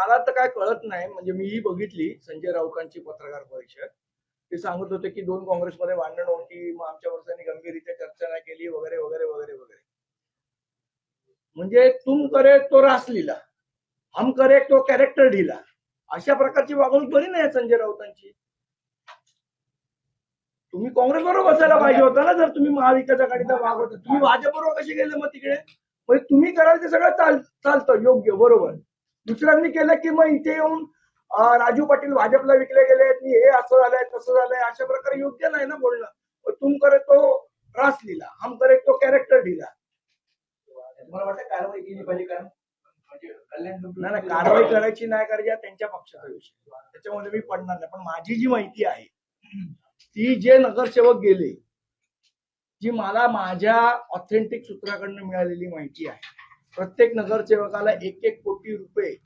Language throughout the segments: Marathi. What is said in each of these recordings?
मला तर काय कळत नाही, म्हणजे मीही बघितली संजय राऊतांची पत्रकार परिषद. ते सांगत होते की 2 काँग्रेसमध्ये भांडण होती, मग आमच्यावर त्यांनी गंभीररित्या चर्चा नाही केली वगैरे वगैरे वगैरे वगैरे. म्हणजे तुम करे तो रासलीला, हम करे तो कॅरेक्टर ढिला, अशा प्रकारची वागणूक बरी नाही संजय राऊतांची. तुम्ही काँग्रेस बरोबर बसायला पाहिजे होता ना, जर तुम्ही महाविकास आघाडीचा भाग होता. तुम्ही भाजप बरोबर कसे गेले मग तिकडे? म्हणजे तुम्ही कराल ते सगळं चालतं योग्य बरोबर. दुसऱ्यांनी केलं की मग इथे येऊन राजू पाटील भाजपला विकले गेले, हे असं झालंय तसं झालंय, अशा प्रकारे योग्य नाही ना बोलणं. तुम करे तो रास लिला, हम करे तो कॅरेक्टर ढिला. मला वाटतं कारवाई केली पाहिजे, कारण नाही कारवाई करायची नाही करायची त्यांच्या पक्षाचा विषय, त्याच्यामध्ये मी पडणार नाही. पण माझी जी माहिती आहे ती जे नगरसेवक गेले, जी मला माझ्या ऑथेंटिक सूत्राकडनं मिळालेली माहिती आहे, प्रत्येक नगरसेवकाला 1-1 कोटी रुपये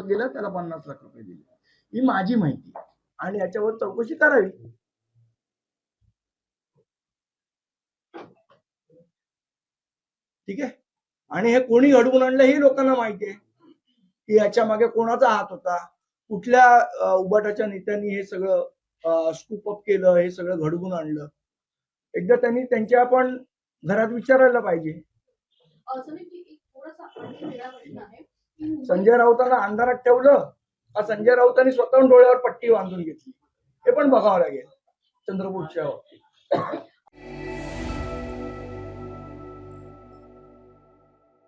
दिला, त्याला 50 लाख रुपये दिले. ही माझी माहिती आणि याच्यावर चौकशी करावी. ठीक आहे. आणि हे कोणी घडवून आणलं हे लोकांना माहिती आहे की याच्या मागे कोणाचा हात होता, कुठल्या उबाटाच्या नेत्यांनी हे सगळं स्कूप अप केलं, हे सगळं घडवून आणलं. एकदा त्यांनी त्यांच्या पण घरात विचारायला पाहिजे. संजय राऊतांना अंधारात ठेवलं का संजय राऊतांनी स्वतःहून डोळ्यावर पट्टी बांधून घेतली, हे पण बघावं लागेल चंद्रपूरच्या बाबतीत.